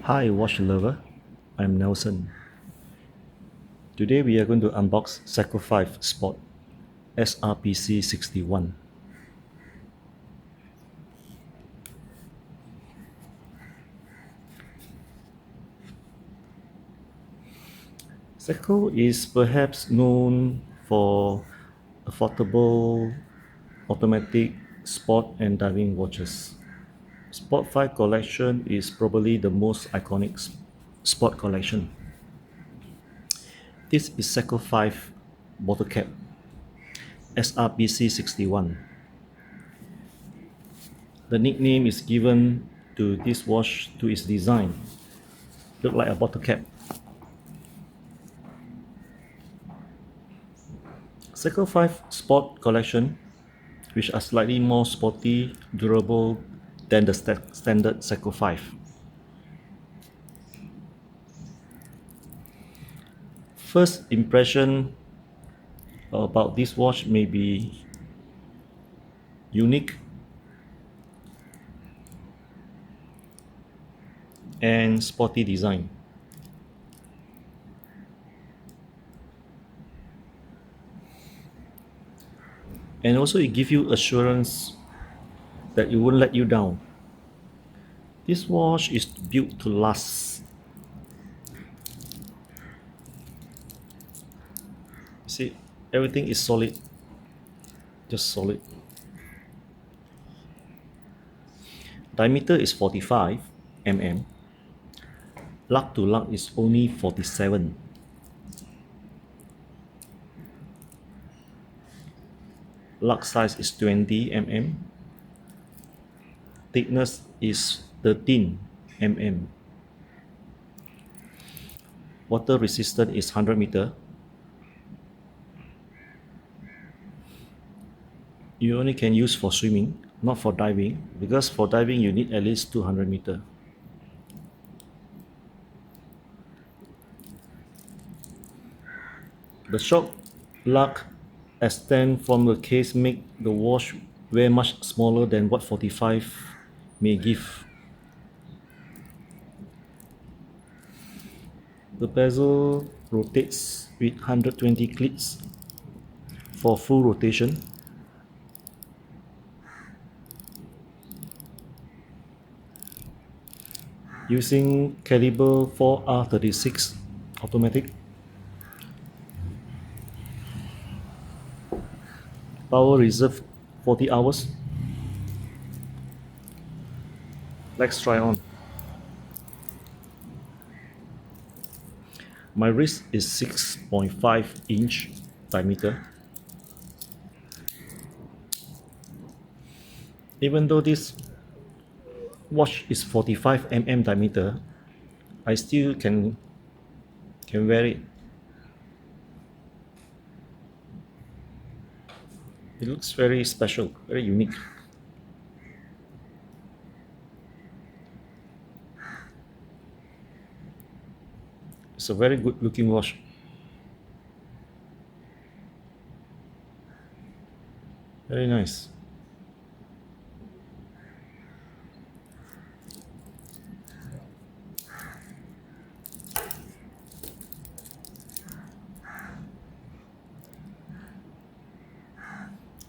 Hi watch lover, I'm Nelson. Today we are going to unbox Seiko 5 Sport SRPC61. Seiko is perhaps known for affordable automatic sport and diving watches. Sport 5 collection is probably the most iconic sport collection. This is Seiko 5 bottle cap SRPC61. The nickname is given to this watch to its design. Look like a bottle cap. Seiko 5 Sport Collection, which are slightly more sporty, durable than the standard Seiko 5. First impression about this watch may be unique and sporty design. And also it gives you assurance that it won't let you down. This watch is built to last. See, everything is solid, just solid. Diameter is 45 mm. Lug-to-lug is only 47. Lug size is 20 mm. Thickness is 13 mm. Water resistant is 100 meter. You only can use for swimming, not for diving, because for diving you need at least 200 meter. The shock lug extend from the case make the watch wear much smaller than what 45 may give. The bezel rotates with 120 clicks for full rotation. Using caliber 4R36 automatic. Power reserve 40 hours. Let's try on. My wrist is 6.5 inch diameter. Even though this watch is 45 mm diameter, I still can wear it. It looks very special, very unique. It's a very good looking watch. Very nice.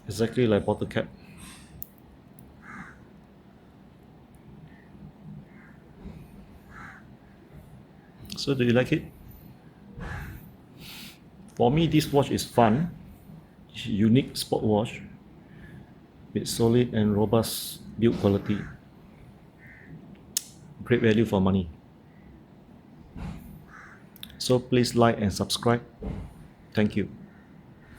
Exactly like bottle cap. So do you like it? For me, this watch is fun. It's a unique sport watch with solid and robust build quality. Great value for money. So please like and subscribe. Thank you.